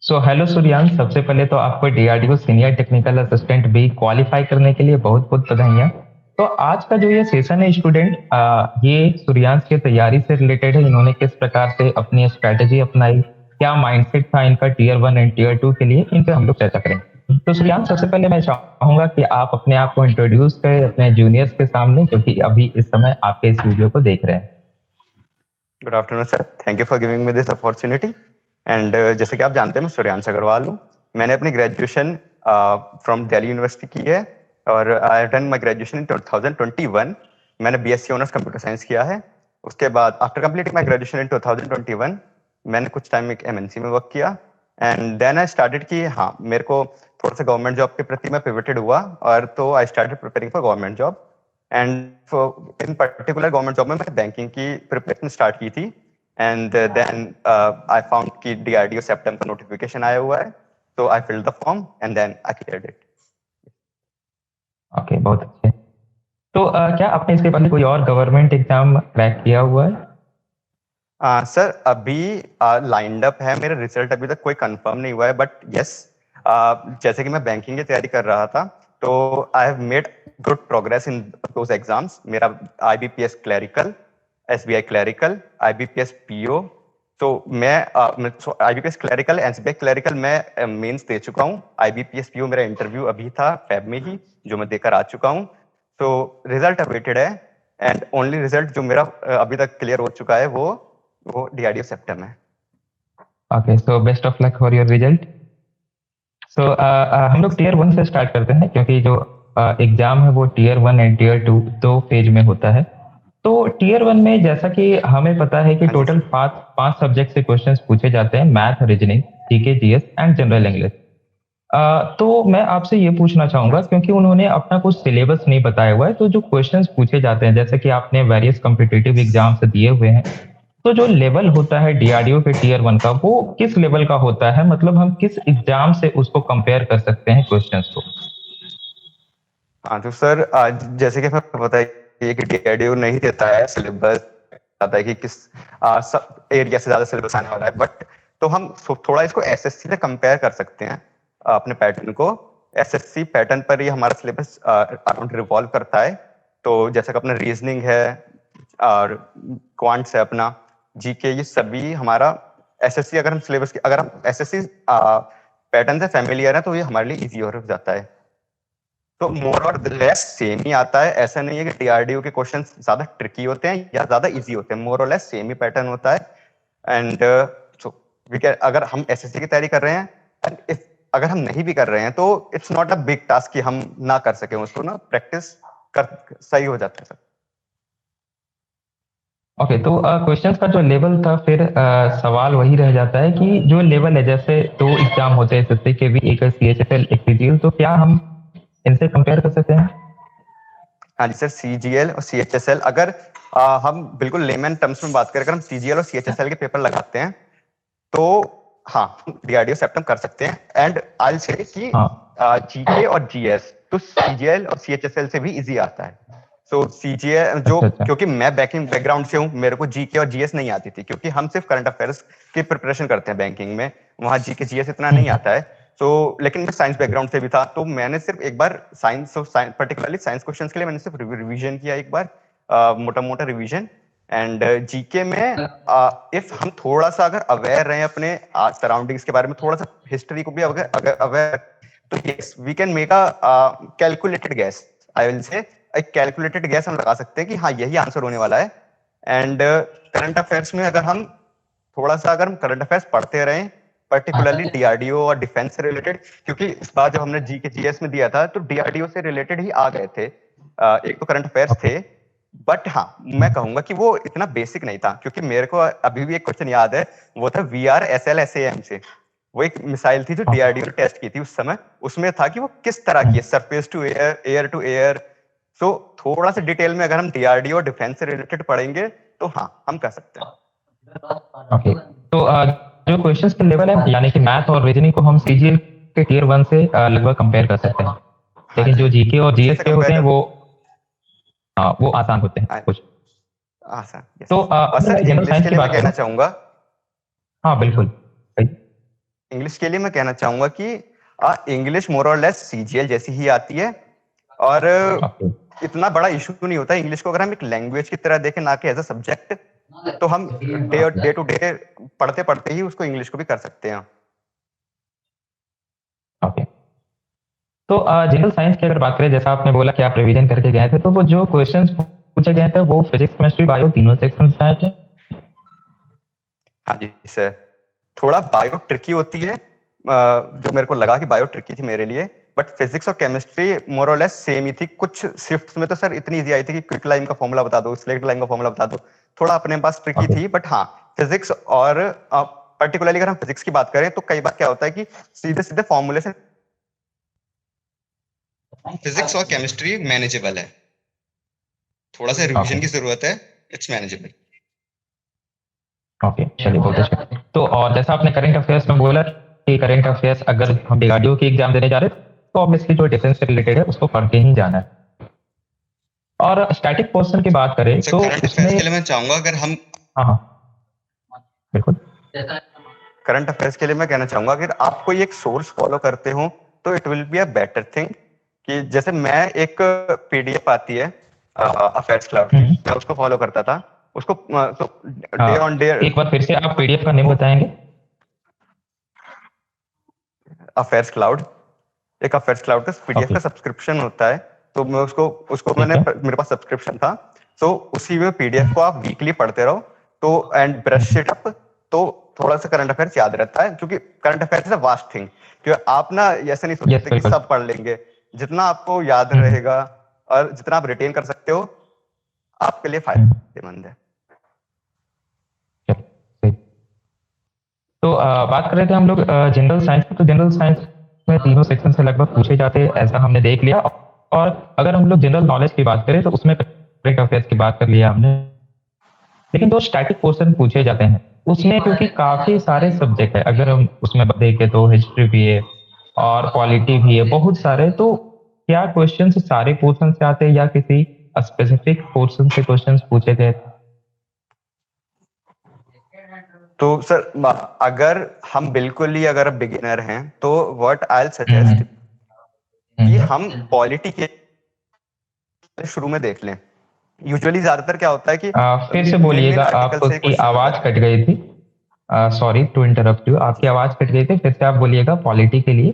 So hello सूर्यान, सबसे पहले तो आपको डीआरडीओ सीनियर टेक्निकल असिस्टेंट भी क्वालिफाई करने के लिए बहुत बहुत बधाइयाँ। तो आज का जो ये सेशन है स्टूडेंट, ये सूर्यांश की तैयारी से रिलेटेड है। इन्होंने किस प्रकार से अपनी स्ट्रैटेजी अपनाई, क्या माइंडसेट था इनका टीयर 1 एंड टीयर 2 के लिए, इन पे हम लोग चर्चा करेंगे। तो सूर्यांश, सबसे पहले मैं चाहूंगा कि आप अपने आप को इंट्रोड्यूस करें अपने जूनियर्स के सामने, जो कि अभी इस समय आपके इस वीडियो को देख रहे हैं। Good afternoon sir, thank you for giving me this opportunity. And जैसे कि आप जानते हैं मैं सूर्यांश अग्रवाल हूँ। मैंने अपनी ग्रेजुएशन फ्रॉम दिल्ली यूनिवर्सिटी की है और I have done my graduation in 2021। मैंने बीएससी ऑनर्स कंप्यूटर साइंस किया है। उसके बाद after completing my graduation in 2021 मैंने कुछ टाइम एक एमएनसी में वर्क किया एंड देन आई स्टार्टेड कि हाँ मेरे को थोड़ा सा गवर्नमेंट जॉब के प्रति मैं पिवटेड हुआ और तो I started preparing for government job. And in particular government job में मैंने बैंकिंग की प्रिपरेशन स्टार्ट की थी एंड देन आई फाउंड कि डीआरडीओ सेप्टेम का नोटिफिकेशन आया हुआ है, तो I filled the form and then I cleared it. Okay, बहुत अच्छे। तो क्या आपने इसके पहले कोई और गवर्नमेंट एग्जाम क्रैक किया हुआ है? सर अभी लाइंड अप है, मेरा रिजल्ट अभी तक कोई कंफर्म नहीं हुआ है, बट यस जैसे कि मैं बैंकिंग की तैयारी कर रहा था तो I have made good progress in those exams. मेरा IBPS clerical, SBI clerical, IBPS PO, तो मैं आईबीपीएस क्लरिकल, एसबीआई क्लरिकल मैं मेंस दे चुका हूँ। आईबीपीएस पीओ मेरा इंटरव्यू अभी था फेब में ही, जो मैं देकर आ चुका हूँ। तो रिजल्ट अवेटेड है एंड ओनली रिजल्ट जो मेरा अभी तक क्लियर हो चुका है वो डीआरडीओ सेप्टेम है। Okay, so best of luck for your result. So हम लोग टीयर 1 से स्टार्ट करते हैं, क्योंकि जो एग्जाम है वो टीयर 1 एंड टीयर 2 दो फेज में होता है। तो टीयर 1 में जैसा कि हमें पता है कि हाँ जी टोटल सर। पांच पांच सब्जेक्ट से क्वेश्चंस पूछे जाते हैं: math, reasoning, GK, GS and general English. तो मैं आपसे ये पूछना चाहूंगा, क्योंकि उन्होंने अपना कुछ सिलेबस नहीं बताया हुआ है, तो जो क्वेश्चंस पूछे जाते हैं, जैसे कि आपने वेरियस कॉम्पिटिटिव एग्जाम्स दिए हुए हैं, तो जो लेवल होता है डीआरडीओ के टीयर 1 का, वो किस लेवल का होता है? मतलब हम किस एग्जाम से उसको कंपेयर कर सकते हैं क्वेश्चंस को? हाँ तो सर जैसे कि हमें पता है कि डीआरडीओ नहीं देता है सिलेबस, आता है कि किस सब एरिया से ज्यादा सिलेबस आने वाला है, बट तो हम थोड़ा इसको एसएससी से कंपेयर कर सकते हैं। अपने पैटर्न को एसएससी पैटर्न पर ही हमारा सिलेबस अराउंड रिवॉल्व करता है। तो जैसा कि अपना रीजनिंग है और क्वांट्स है, अपना जीके, ये सभी हमारा एसएससी, अगर हम सिलेबस की अगर हम एसएससी पैटर्न से फैमिलियर है तो ये हमारे लिए इजी हो जाता है। तो मोर और लेस सेम ही आता है। ऐसा नहीं है कि डीआरडीओ के क्वेश्चंस ज्यादा ट्रिकी होते हैं या ज्यादा इजी होते हैं, मोर और लेस सेम ही पैटर्न होता है। एंड सो वी कैन, अगर हम एसएससी की तैयारी कर रहे हैं एंड इफ अगर हम नहीं भी कर रहे हैं तो it's not a big task कि हम ना कर सके उसको, ना प्रैक्टिस कर सही हो जाता है सर। ओके, तो क्वेश्चंस का जो लेवल था, फिर सवाल वही रह जाता है कि जो लेवल है, जैसे दो एग्जाम होते हैं एसएससी के भी, एक सीएचएसएल, एक सीजीएल, तो क्या हम इनसे कंपेयर कर सकते हैं? हाँ जी सर, सीजीएल और सीएचएसएल, अगर हम बिल्कुल लेमन टर्म्स में बात करें, अगर हम सीजीएल और सीएचएसएल के पेपर लगाते हैं तो हाँ डीआरडीओ सेप्टम कर सकते हैं। एंड आई से कि हाँ, जीके और जीएस तो सीजीएल और सीएचएसएल से भी इजी आता है। सो सीजीएल जो, अच्छा अच्छा। क्योंकि मैं बैंकिंग बैकग्राउंड से हूँ, मेरे को जीके और जीएस नहीं आती थी, क्योंकि हम सिर्फ करंट अफेयर्स की प्रिपरेशन करते हैं बैंकिंग में, वहाँ जीके जीएस इतना नहीं आता है। तो लेकिन मैं साइंस बैकग्राउंड से भी था, तो मैंने सिर्फ एक बार साइंस पर्टिकुलरली साइंस क्वेश्चंस के लिए मैंने सिर्फ रिवीजन किया एक बार, मोटा मोटा रिवीजन। एंड जीके में इफ हम थोड़ा सा अगर अवेयर रहे अपने सराउंडिंग्स के बारे में, थोड़ा सा हिस्ट्री को भी अगर अवेयर, तो yes we can make a calculated guess. I will say एक कैलकुलेटेड गैस हम लगा सकते हैं कि हाँ यही आंसर होने वाला है। एंड करंट अफेयर्स में अगर हम थोड़ा सा अगर हम करंट अफेयर्स पढ़ते रहें, पर्टिकुलरली डीआरडीओ और डिफेंस से रिलेटेड, क्योंकि इस बार जब हमने जीके जीएस में दिया था तो डीआरडीओ से रिलेटेड ही आ गए थे। एक तो करंट अफेयर्स ओके। थे, बट हाँ मैं कहूंगा कि वो इतना बेसिक नहीं था, क्योंकि मेरे को अभी भी एक क्वेश्चन याद है, वो था VRSLSAM से। वो एक मिसाइल थी जो डीआरडीओ ने टेस्ट की थी उस समय, उसमें था कि वो किस तरह की है, surface to air, air to air. So थोड़ा सा डिटेल में अगर हम डीआरडीओ और डिफेंस से रिलेटेड पढ़ेंगे तो हाँ हम कर सकते हैं। ओके, तो जो क्वेश्चंस के लेवल है, यानी कि मैथ और रीजनिंग को हम सीजीएल के टीयर 1 से लगभग कंपेयर कर सकते हैं, हाँ लेकिन जी, जो जीके और उसी जीएस से के होते कंपेयर हैं कर, वो आसान होते हैं कुछ। आसान, यस। तो और अगर सर मैं जनरल इंग्लिश साइंस के की लिए मैं बात कहना करूं, चाहूंगा, हाँ बिल्कुल। इंग्लिश के लिए मैं कहना चाहूंगा कि इंग्लिश मोर और लेस सीजीएल जैसी ही आती है, और ओके इतना बड़ा इशू नहीं होता इंग्लिश को अगर हम एक लैंग्वेज की तरह देखें, ना कि एज अ सब्जेक्ट। तो हम डे टू डे पढ़ते पढ़ते ही उसको इंग्लिश को भी कर सकते हैं। ओके। तो जनरल साइंस की अगर बात करें, जैसा आपने बोला कि आप रिवीजन करके गए थे, तो वो जो क्वेश्चंस पूछे गए थे वो फिजिक्स केमिस्ट्री बायो तीनों सेक्शन से आए थे? हाँ जी सर, थोड़ा बायो ट्रिकी होती है, जो मेरे को लगा कि बायो ट्रिकी थी मेरे लिए, बट फिजिक्स और केमिस्ट्री मोर और लेस सेम ही थी। कुछ शिफ्ट्स में तो सर इतनी इजी आई थी कि क्विक लाइन का फॉर्मूला बता दो, स्लेक्ट लाइन का फॉर्मूला बता दो, थोड़ा अपने पास ट्रिकी ओके थी। बट हाँ, फिजिक्स और पर्टिकुलरली अगर हम फिजिक्स की बात करें तो कई बार क्या होता है कि सीधे सीधे फॉर्मूले से फिजिक्स और केमिस्ट्री मैनेजेबल है, थोड़ा सा ओके रिवीजन की जरूरत है, इट्स मैनेजेबल। ओके, चलिए बहुत अच्छा। तो और जैसा आपने करंट अफेयर्स में बोला कि करंट अफेयर्स अगर हम डीआरडीओ की एग्जाम देने जा रहे हैं तो ऑब्वियसली जो डिफेंस से रिलेटेड है उसको पढ़ के ही जाना है। और स्टैटिक पोर्शन की बात करें सर तो करंट उसमें, अफेयर्स के लिए मैं चाहूंगा, अगर हम हाँ हाँ बिल्कुल, करंट अफेयर्स के लिए मैं कहना चाहूंगा अगर आप कोई एक सोर्स फॉलो करते हो तो it will be a better thing. कि जैसे मैं एक पीडीएफ आती है अफेयर्स क्लाउड की, मैं उसको फॉलो करता था, उसको तो डे ऑन डे एक बार फिर से आप पीडीएफ का नेम बताएंगे? अफेयर्स क्लाउड, एक अफेयर्स क्लाउड का पीडीएफ ओके का सब्सक्रिप्शन होता है। तो मैं उसको उसको ठीक मैंने है। मेरे पास सब्सक्रिप्शन था, तो उसी में पीडीएफ को आप वीकली पढ़ते रहो तो एंड ब्रश इट अप, तो थोड़ा सा करंट अफेयर्स याद रहता है। क्योंकि current affairs is a vast thing, क्योंकि आप ना ऐसे नहीं सोच यस सकते कि बिल्कुल। सब पढ़ लेंगे। जितना आपको याद हम्म, रहेगा और जितना आप रिटेन कर सकते हो आपके लिए हम्म, फायदेमंद है। चलिए, सही। तो बात कर रहे थे हम लोग जनरल साइंस की, तो जनरल साइंस में तीनों सेक्शन से लगभग पूछे जाते हैं ऐसा हमने देख लिया। और अगर हम लोग जनरल नॉलेज की बात करें तो उसमें करंट अफेयर्स की बात कर लिया हमने, लेकिन जो स्टैटिक क्वेश्चन पूछे जाते हैं उसमें क्योंकि काफी सारे सब्जेक्ट है, अगर हम उसमें देखें तो हिस्ट्री भी है और पॉलिटी भी है, बहुत सारे। तो क्या क्वेश्चन सारे पोर्शन से आते हैं या किसी स्पेसिफिक पोर्शन से क्वेश्चन पूछे गए? तो सर अगर हम बिल्कुल ही अगर बिगिनर हैं तो व्हाट आई हम्म, सजेस्ट कि हम्म, हम पॉलिटी के शुरू में देख लें। यूजुअली ज्यादातर क्या होता है कि फिर से मेन मेन बोलिएगा, आर्टिकल से आपकी क्वेश्चन आवाज होता है। कट गई थी। सॉरी टू इंटरप्ट यू, आपकी आवाज कट गई थी, फिर से आप बोलिएगा पॉलिटी के लिए।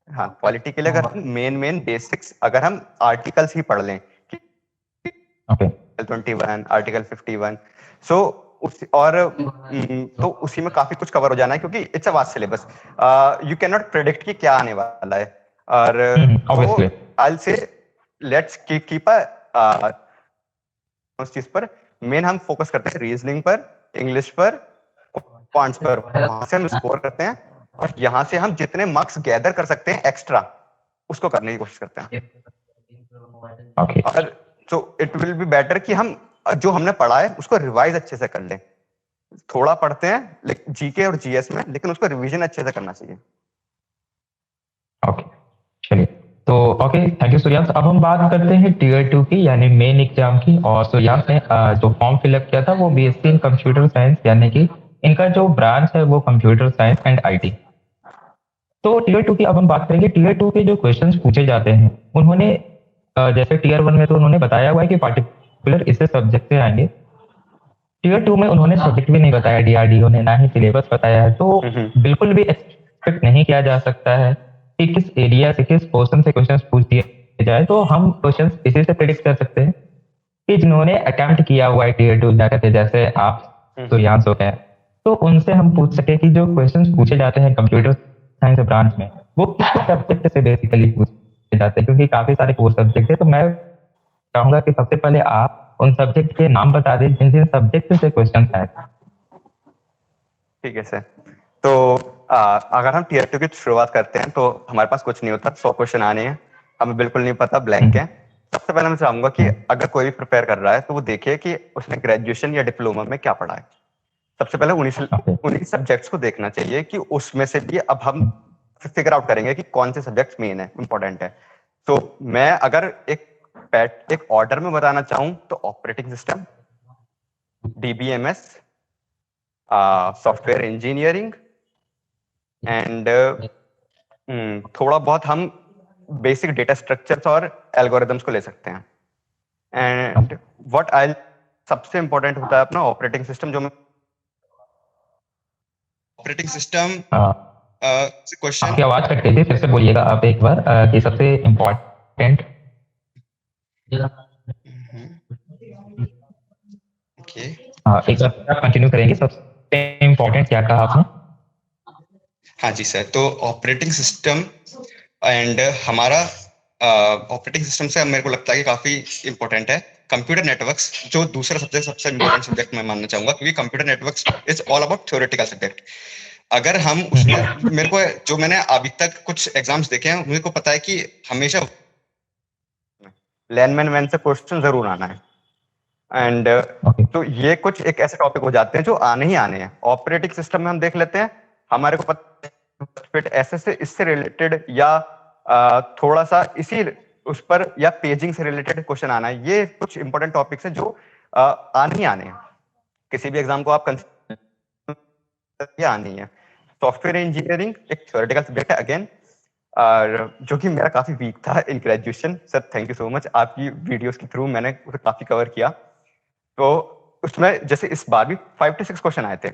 हाँ, पॉलिटी के लिए अगर हम मेन मेन बेसिक्स अगर हम आर्टिकल्स ही पढ़ लें कि ओके 21 आर्टिकल 51, सो उस और तो उसी में काफी कुछ कवर हो जाना है, क्योंकि it's a vast syllabus. You can not predict कि क्या आने वाला है। और तो ऑब्वियसली। आई से लेट्स कीप अ उस चीज पर मेन हम फोकस करते हैं, रीजनिंग पर, इंग्लिश पर, पॉइंट्स पर, वहां से हम स्कोर करते हैं और यहाँ से हम जितने मार्क्स गैदर कर सकते हैं एक्स्ट्रा उसको करने की कोशिश करते हैं। ओके और तो इट विल बी बेटर कि हम जो हमने पढ़ा है उसको रिवाइज अच्छे से कर लें। थोड़ा पढ़ते हैं जीके और जीएस में, लेकिन उसको रिवीजन अच्छे से करना चाहिए। ओके, चलिए। तो ओके, थैंक यू सूर्यांश। अब हम बात करते हैं टीयर 2 की यानी मेन एग्जाम की। और सूर्यांश ने जो फॉर्म फिलअप किया था वो बीएससी इन कंप्यूटर साइंस, यानी कि इनका जो ब्रांच है वो कंप्यूटर साइंस एंड आईटी। तो टीयर 2 की अब हम बात करेंगे। टीयर 2 के जो क्वेश्चंस पूछे जाते हैं उन्होंने जैसे टीयर 1 में तो उन्होंने बताया हुआ है कि पार्टिकुलर इससे सब्जेक्ट से आएंगे। टीयर 2 में उन्होंने सब्जेक्ट भी नहीं बताया डीआरडीओ ने, ना ही सिलेबस बताया है। तो बिल्कुल भी एक्सपेक्ट नहीं किया जा सकता है कि किस एरिया से किस पोर्शन से क्वेश्चंस पूछ दिए जाए। तो हम क्वेश्चंस इसी से प्रिडिक्ट कर सकते हैं कि जिन्होंने अटेम्प्ट किया हुआ है टीयर 2 जाकर, जैसे आप सूर्यांश हो गए, तो उनसे हम पूछ सके कि जो क्वेश्चंस पूछे जाते हैं कंप्यूटर साइंस ब्रांच में वो किस सब्जेक्ट से बेसिकली पूछे जाते हैं, क्योंकि काफी सारे कोर्स सब्जेक्ट है। तो मैं चाहूंगा कि सबसे पहले आप उन सब्जेक्ट के नाम बता दें जिन जिन सब्जेक्ट से क्वेश्चन आए। ठीक है सर। तो अगर हम टीयर 2 की शुरुआत करते हैं तो हमारे पास कुछ नहीं होता, 100 क्वेश्चन आने हैं, हमें बिल्कुल नहीं पता, ब्लैंक है। सबसे पहले मैं चाहूंगा कि अगर कोई भी प्रिपेयर कर रहा है तो वो देखे कि उसने ग्रेजुएशन या डिप्लोमा में क्या पढ़ा है। सबसे पहले ओके उन्हीं सब्जेक्ट्स को देखना चाहिए कि उसमें से भी अब हम फिगर आउट करेंगे कि कौन से सब्जेक्ट्स मेन है, इंपॉर्टेंट है। तो मैं अगर एक ऑर्डर में बताना चाहूं तो operating system, DBMS, software engineering, and थोड़ा बहुत हम बेसिक डेटा स्ट्रक्चर्स और एल्गोरिदम्स को ले सकते हैं। एंड व्हाट आई सबसे इंपॉर्टेंट होता है अपना ऑपरेटिंग सिस्टम, जो ऑपरेटिंग सिस्टम क्वेश्चन। आपकी आवाज कट गई थी, फिर से बोलिएगा आप एक बार कि सबसे इम्पोर्टेंट। ओके, एक बार कंटिन्यू करेंगे, सबसे इम्पोर्टेंट क्या कहा आपने? हाँ जी सर, तो ऑपरेटिंग सिस्टम एंड हमारा ऑपरेटिंग सिस्टम से मेरे को लगता है कि काफी इंपॉर्टेंट है कंप्यूटर नेटवर्क्स, जो दूसरा सबसे इंपॉर्टेंट सब्जेक्ट मैं मानना चाहूंगा, क्योंकि computer networks is all about theoretical subject. अगर हम उसमें मेरे को जो मैंने अभी तक कुछ एग्जाम्स देखे हैं, मेरे को पता है कि हमेशा लैनमैन से क्वेश्चन जरूर आना है। एंड तो ये कुछ एक ऐसे टॉपिक हो जाते हैं जो आने ही आने हैं। ऑपरेटिंग सिस्टम में हम देख लेते हैं, हमारे को पता ऐसे से इससे रिलेटेड या थोड़ा सा इसी उस पर या पेजिंग से रिलेटेड क्वेश्चन आना है। ये कुछ इंपॉर्टेंट टॉपिक्स हैं जो आने ही आने हैं, किसी भी एग्जाम को आप आनी है। सॉफ्टवेयर इंजीनियरिंग एक थ्योरेटिकल सब्जेक्ट है अगेन, जो कि मेरा काफी वीक था in graduation. Sir thank you so much, आपकी वीडियोस के थ्रू मैंने उसे काफी कवर किया। तो उसमें जैसे इस बार भी 5 to 6 क्वेश्चन आए थे।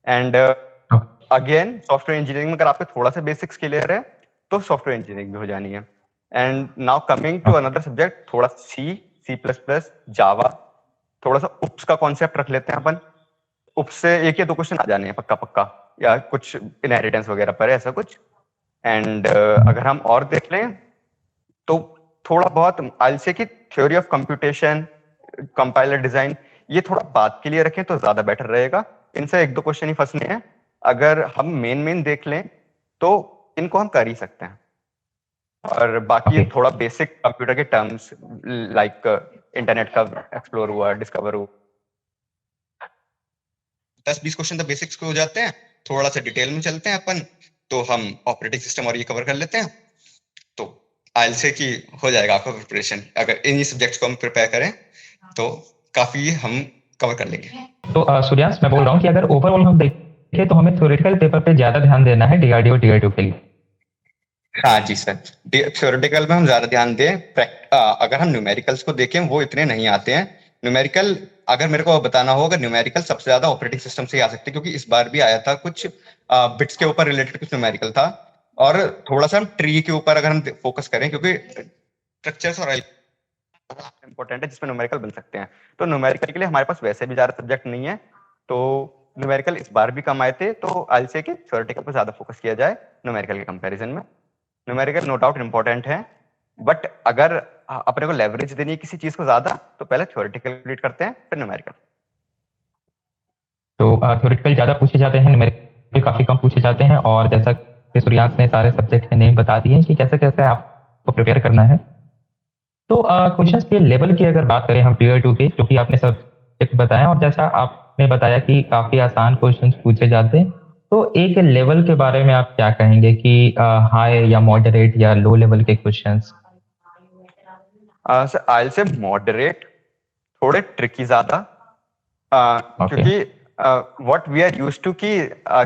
एंड अगेन सॉफ्टवेयर इंजीनियरिंग में अगर आपके थोड़ा सा बेसिक्स क्लियर है तो सॉफ्टवेयर इंजीनियरिंग भी हो जानी है। And now coming to another subject, थोड़ा C++, जावा, थोड़ा सा उप्स का कॉन्सेप्ट रख लेते हैं अपन। उप्स से 1 या 2 क्वेश्चन आ जाने हैं पक्का पक्का, या कुछ इनहेरिटेंस वगैरह पर ऐसा कुछ। एंड अगर हम और देख लें तो थोड़ा बहुत आई से कि theory of computation, compiler design, ये थोड़ा बात के लिए रखें तो ज्यादा बेटर रहेगा। इनसे 1-2 क्वेश्चन ही फंसने हैं। अगर हम मेन देख लें तो इनको हम कर ही सकते हैं। और बाकी थोड़ा बेसिक कंप्यूटर के टर्म्स लाइक इंटरनेट का एक्सप्लोर हुआ, डिस्कवर हुआ, 10-20 क्वेश्चन तो बेसिक्स को हो जाते हैं। थोड़ा सा डिटेल में चलते हैं अपन, तो हम ऑपरेटिंग सिस्टम और ये कवर कर लेते हैं। तो आयल से कि हो जाएगा आपका प्रिपरेशन। अगर इन्हीं सब्जेक्ट्स को हम प्रिपेयर करें तो काफी हम कवर कर लेंगे। तो सूर्यांश, मैं बोल रहा हूँ कि अगर ओवरऑल हम देखें तो हमें थ्योरेटिकल पेपर पे ज्यादा ध्यान देना है डीआरडीओ टीआर2 के लिए। हाँ जी सर, थ्योरेटिकल में हम ज्यादा ध्यान दें। अगर हम न्यूमेरिकल्स को देखें वो इतने नहीं आते हैं। न्यूमेरिकल अगर मेरे को बताना होगा, न्यूमेरिकल सबसे ज्यादा ऑपरेटिंग सिस्टम से ही आ सकते हैं, क्योंकि इस बार भी आया था कुछ बिट्स के ऊपर रिलेटेड कुछ न्यूमेरिकल था। और थोड़ा सा हम ट्री के ऊपर अगर हम फोकस करें, क्योंकि स्ट्रक्चर्स और इंपॉर्टेंट है जिसमें न्यूमेरिकल बन सकते हैं। तो न्यूमेरिकल के लिए हमारे पास वैसे भी ज्यादा सब्जेक्ट नहीं है, तो न्यूमेरिकल इस बार भी कम आए थे। तो आई से कि थ्योरेटिकल पर ज्यादा फोकस किया जाए न्यूमेरिकल के कंपैरिजन में। न्यूमेरिकल नो डाउट इंपॉर्टेंट है, बट अगर अपने को लेवरेज देनी है किसी चीज को ज्यादा, तो पहले थ्योरेटिकल कंप्लीट करते हैं फिर न्यूमेरिकल। तो थ्योरेटिकल ज्यादा पूछे जाते हैं, न्यूमेरिकल काफी कम पूछे जाते हैं। और जैसा कि सूर्यांश ने सारे सब्जेक्ट के नेम बता दिए कि कैसे कैसे आपको प्रिपेयर करना है। तो क्वेश्चंस के लेवल की अगर बात करें हम टीयर 2 के, जो कि आपने सब्जेक्ट बताया और जैसा आपने बताया कि काफी आसान क्वेश्चंस पूछे जाते हैं, तो एक लेवल के बारे में आप क्या कहेंगे कि हाई या मॉडरेट या लो लेवल के questions? Sir I say moderate, थोड़े ट्रिकी ज्यादा, क्योंकि what we are used to कि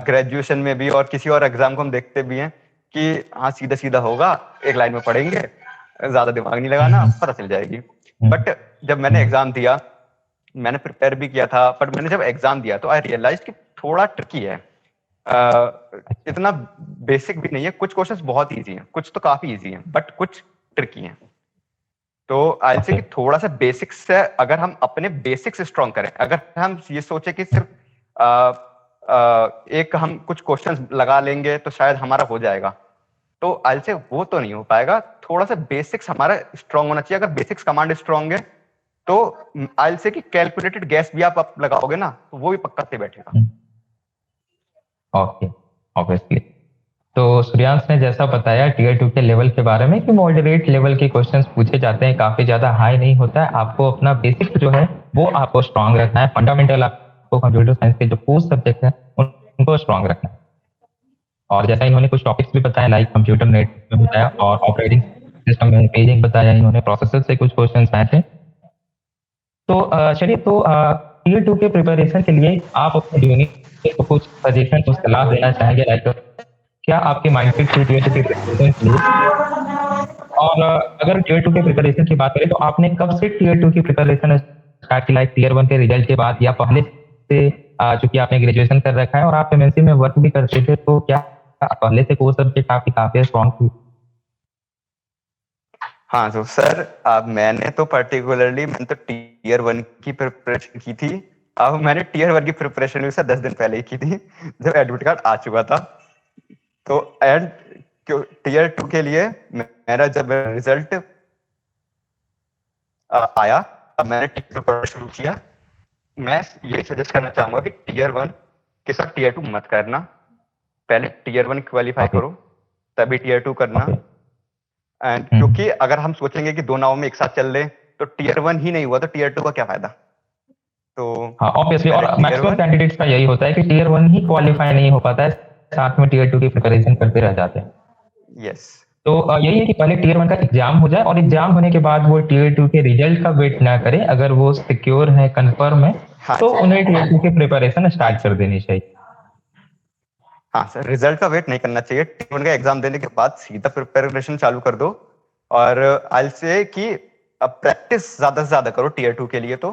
ग्रेजुएशन में भी और किसी और एग्जाम को हम देखते भी हैं कि हाँ सीधा सीधा होगा, एक लाइन में पढ़ेंगे, ज्यादा दिमाग नहीं लगाना, पता चल जाएगी। बट जब मैंने एग्जाम दिया, मैंने प्रिपेयर भी किया था, पर मैंने जब एग्जाम दिया तो आई रियलाइज कि थोड़ा ट्रिकी है। इतना बेसिक भी नहीं है, कुछ क्वेश्चंस बहुत इजी हैं, कुछ तो काफी इजी हैं, बट कुछ ट्रिकी हैं। तो आई से कि थोड़ा सा बेसिक्स से अगर हम अपने बेसिक्स स्ट्रॉन्ग करें, अगर हम ये सोचे कि सिर्फ एक हम कुछ क्वेश्चंस लगा लेंगे तो शायद हमारा हो जाएगा, तो आई से वो तो नहीं हो पाएगा। थोड़ा सा बेसिक्स हमारा स्ट्रॉन्ग होना चाहिए। अगर बेसिक्स कमांड स्ट्रॉन्ग है तो आई से कि कैलकुलेटेड गैस भी आप लगाओगे ना, तो वो भी पक्का से बैठेगा। Okay, obviously. तो सूर्यांश ने जैसा बताया टीयर 2 के लेवल के बारे में कि मॉडरेट लेवल के क्वेश्चंस पूछे जाते हैं, काफी ज्यादा हाई नहीं होता है। आपको अपना बेसिक जो है वो आपको स्ट्रांग रखना है, फंडामेंटल आपको कंप्यूटर साइंस के जो कोर्स सब्जेक्ट है उनको स्ट्रांग रखना है। और जैसा इन्होंने कुछ टॉपिक्स भी बताया, लाइक कंप्यूटर नेट में बताया और ऑपरेटिंग सिस्टम में पेजिंग बताया, इन्होंने प्रोसेसर से कुछ क्वेश्चन आए थे। तो चलिए, तो टीयर 2 के प्रिपरेशन के लिए आप अपने जूनियर को कुछ सजेशन, कुछ सलाह देना चाहेंगे? लाइक क्या आपके माइंडसेट थी टीयर 2 की प्रिपरेशन के लिए? और अगर टीयर 2 के प्रिपरेशन की बात करें तो आपने कब से टीयर 2 की प्रिपरेशन स्टार्ट की, लाइक टीयर 1 के रिजल्ट के बाद या पहले से? चूंकि आपने ग्रेजुएशन कर रखा है और आप एमएनसी में वर्क भी करते थे, तो क्या पहले से कोर सब्जेक्ट आपकी काफी स्ट्रॉन्ग थी? हाँ तो सर, अब मैंने तो टीयर 1 की प्रिपरेशन की थी। अब मैंने टीयर 1 की प्रिपरेशन भी सर 10 दिन पहले ही की थी, जब एडमिट कार्ड आ चुका था। तो एंड टीयर 2 के लिए मेरा जब रिजल्ट आया, अब मैंने टीयर पढ़ना शुरू किया। मैं ये सजेस्ट करना चाहूंगा कि टीयर 1 के साथ टीयर 2 मत करना। पहले टीयर 1 क्वालिफाई ओके, करो, तभी टीयर 2 करना। ओके। एंड क्योंकि अगर हम सोचेंगे कि दो नाव में एक साथ चल रहे, तो टीयर 1 ही नहीं हुआ तो टीयर 2 का क्या फायदा। तो हाँ, ऑब्वियसली, और पहले टीयर मैक्सिमम 1, कैंडिडेट्स का यही होता है कि टीयर 1 ही क्वालिफाई नहीं हो पाता है, साथ में टीयर 2 की प्रिपरेशन करते रह जाते हैं। यस। तो यही है कि पहले टीयर 1 का एग्जाम हो जाए और एग्जाम होने के बाद वो टीयर 2 के रिजल्ट का वेट ना करें। अगर वो सिक्योर है, कंफर्म है, हाँ तो जी, उन्हें टीयर 2 की प्रिपरेशन हाँ स्टार्ट जी, कर देनी चाहिए। हाँ सर, रिजल्ट का वेट नहीं करना चाहिए। टीयर 1 का एग्जाम देने के बाद सीधा प्रिपरेशन चालू कर दो। और आई से कि अब प्रैक्टिस ज्यादा से ज्यादा करो टीयर 2 के लिए। तो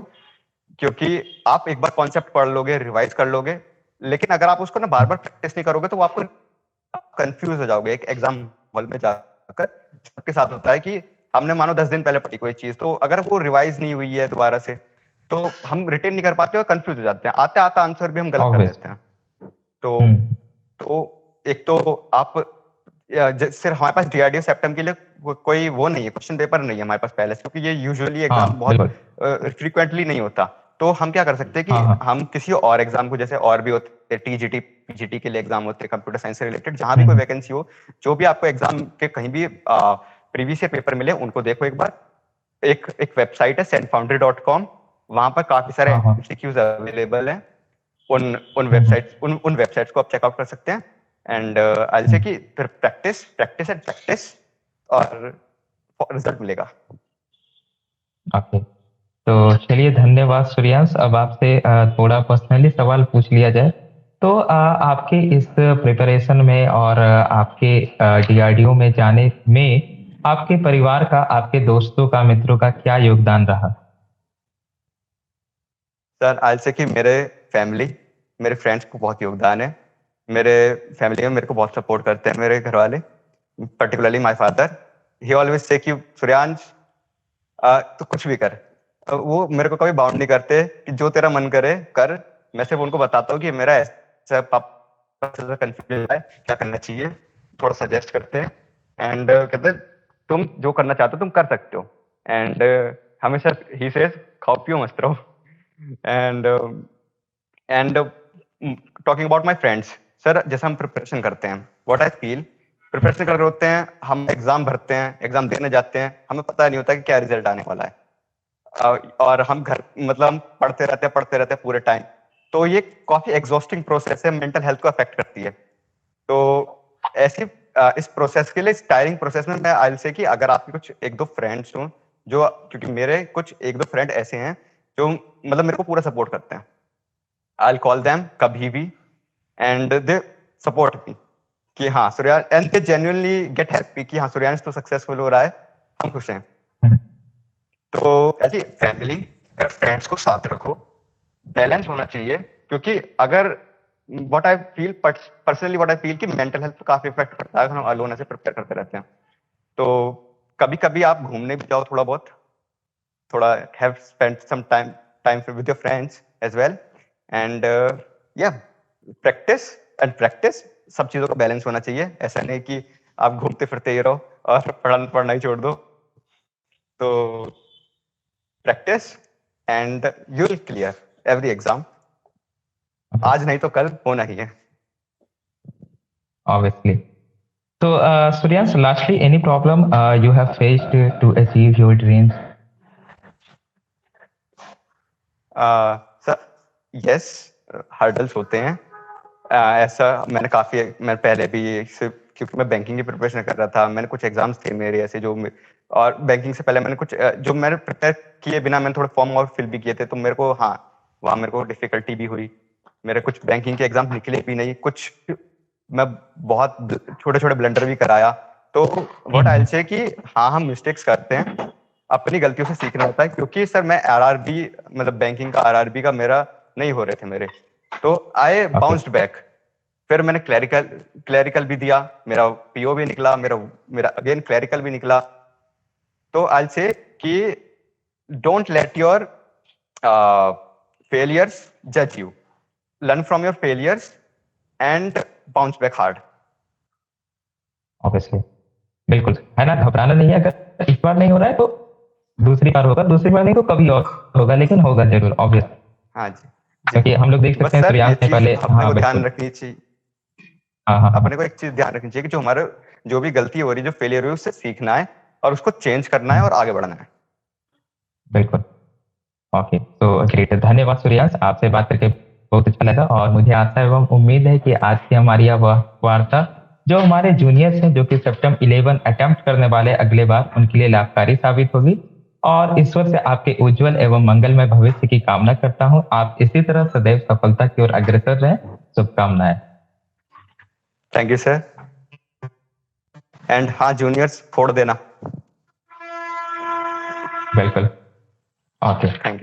क्योंकि आप एक बार कॉन्सेप्ट पढ़ लोगे, रिवाइज कर लोगे, लेकिन अगर आप उसको ना बार बार प्रैक्टिस नहीं करोगे तो वो आपको कंफ्यूज हो जाओगे एक एग्जाम हॉल में जाकर। सबके साथ होता है कि हमने मानो 10 दिन पहले पढ़ी कोई चीज, तो अगर वो रिवाइज नहीं हुई है दोबारा से, तो हम रिटेन नहीं कर पाते और कंफ्यूज हो जाते हैं। आते आते आंसर भी हम गलत कर ऑब्वियस। देते हैं। तो हम्म। तो एक तो आप सिर्फ हमारे पास डीआरडीओ सेप्टम के लिए कोई वो नहीं है, क्वेश्चन पेपर नहीं है हमारे पास पहले से, क्योंकि ये यूजुअली एग्जाम हाँ, बहुत बिल्कुल। फ्रीक्वेंटली नहीं होता। तो हम क्या कर सकते हैं कि हाँ, हाँ। हम किसी और एग्जाम को, जैसे और भी होते हैं टीजीटी पीजीटी के लिए एग्जाम होते हैं कंप्यूटर साइंस से रिलेटेड, जहां भी कोई हम्म। वैकेंसी हो, जो भी आपको एग्जाम के कहीं भी प्रीवियस ईयर पेपर मिले, उनको देखो एक बार। एक एक वेबसाइट है sendfoundry.com, वहां पर काफी सारे हाँ, हाँ। एमसीक्यूज अवेलेबल हैं। हम्म। उन वेबसाइट्स को आप चेकआउट कर सकते हैं। एंड आई से कि फिर प्रैक्टिस प्रैक्टिस एंड प्रैक्टिस, और रिजल्ट मिलेगा। ओके। तो चलिए, धन्यवाद सूर्यांश। अब आपसे थोड़ा पर्सनली सवाल पूछ लिया जाए, तो आपके इस प्रिपरेशन में और आपके डीआरडीओ में जाने में आपके परिवार का, आपके दोस्तों का, मित्रों का क्या योगदान रहा? सर आज से कि मेरे फ्रेंड्स को बहुत योगदान है। मेरे फैमिली में मेरे को बहुत सपोर्ट करते हैं मेरे घर वाले, particularly my father. He always say कि सूर्यांश, तू कुछ भी कर। वो मेरे को कभी बाउंड नहीं करते कि जो तेरा मन करे कर। मैं सिर्फ उनको बताता हूँ कि मेरा ऐसा पापा कंफ्यूजन है, क्या करना चाहिए, थोड़ा सजेस्ट करते हैं। एंड कहते हैं तुम जो करना चाहते हो तुम कर सकते हो। एंड हमेशा ही सेज खाओ पियो मस्त रहो। And and talking about my friends, sir जैसे हम प्रिपरेशन करते हैं, व्हाट आई फील, प्रिपरेशन कर रहे होते हैं, हम एग्जाम भरते हैं, एग्जाम देने जाते हैं, हमें पता नहीं होता कि क्या रिजल्ट आने वाला है। और हम घर मतलब हम पढ़ते रहते हैं पूरे टाइम। तो ये काफी एग्जॉस्टिंग प्रोसेस है, मेंटल हेल्थ को अफेक्ट करती है। तो ऐसी इस प्रोसेस के लिए, इस टायरिंग प्रोसेस में मैं आई से कि अगर आपके कुछ एक दो फ्रेंड्स हो जो, क्योंकि मेरे कुछ एक दो फ्रेंड ऐसे हैं जो मतलब मेरे को पूरा सपोर्ट करते हैं। आई कॉल देम कभी भी, एंड दे सपोर्ट मी कि हाँ Surya, and they genuinely gate happy कि हाँ सूर्यांश तो सक्सेसफुल हो रहा है, हम खुश हैं। हम्म। तो ऐसी फैमिली और फ्रेंड्स को साथ रखो, बैलेंस होना चाहिए। क्योंकि अगर what I feel personally, what I feel कि मेंटल हेल्थ पर काफी इफेक्ट पड़ता है, हम अलोन ऐसे प्रिपेयर करते रहते हैं। तो कभी कभी आप घूमने भी जाओ थोड़ा बहुत, थोड़ा have spend some time with your friends as well. And या प्रैक्टिस एंड प्रैक्टिस, सब चीजों का बैलेंस होना चाहिए। ऐसा नहीं कि आप घूमते फिरते ही रहो और पढ़ना ही छोड़ दो। तो practice and you will clear every exam. Okay. आज नहीं तो कल होना ही है। ऑब्वियसली। तो Suryansh, lastly, any problem you have faced to achieve your dreams? Sir yes, hurdles होते हैं। ऐसा मैं पहले भी क्योंकि मैं बैंकिंग की प्रिपरेशन कर रहा था, मैंने कुछ एग्जाम्स थे मेरे ऐसे और बैंकिंग से पहले मैंने कुछ जो मैंने प्रिपेयर किए बिना मैंने थोड़े फॉर्म और फिल भी किए थे, तो मेरे को हाँ वहाँ मेरे को डिफिकल्टी भी हुई। मेरे कुछ बैंकिंग के एग्जाम निकले भी नहीं, कुछ मैं बहुत छोटे छोटे ब्लंडर भी कराया। तो व्हाट आई से कि हाँ, हम मिस्टेक्स करते हैं, अपनी गलतियों से सीखना होता है। क्योंकि सर मैं आरआरबी मतलब बैंकिंग का आरआरबी का मेरा नहीं हो रहे थे मेरे, तो आई बाउंस्ड बैक। फिर मैंने क्लैरिकल भी दिया, मेरा पीओ भी निकला, मेरा अगेन क्लैरिकल भी निकला। तो आई से कि डोंट लेट योर फेलियर्स जज you, learn from your failures and bounce back hard. Obviously, बिल्कुल है ना, घबराना नहीं है। अगर इस बार नहीं हो रहा है तो दूसरी बार होगा, दूसरी बार नहीं तो कभी और होगा, लेकिन होगा जरूर, ऑब्वियस। हाँ जी जी। क्योंकि हम लोग देख सकते बस हैं सर ये सूर्यांश ने चीज पहले, अपने हाँ को ध्यान बिल्कुल, रखनी चाहिए। हाँ हाँ हाँ, अपने को एक चीज ध्यान रखनी चाहिए कि जो हमारे जो भी गलती हो रही है, जो फेलियर हुई, उससे सीखना है और उसको चेंज करना है और आगे बढ़ना है। बिल्कुल। ओके, तो ग्रेट, धन्यवाद सूर्यांश, आपसे बात करके बहुत अच्छा लगा। और मुझे आशा एवं उम्मीद है कि आज की हमारी यह वार्ता जो हमारे जूनियर्स हैं, जो कि सेप्टेम्बर 11 अटेम्प्ट करने वाले अगले बार, उनके लिए लाभकारी साबित होगी। और ईश्वर से आपके उज्जवल एवं मंगलमय भविष्य की कामना करता हूँ। आप इसी तरह सदैव सफलता की ओर अग्रसर रहें। शुभकामनाएं। Thank you sir. एंड हाँ जूनियर्स, फोड़ देना। बिल्कुल। ओके। Thank you.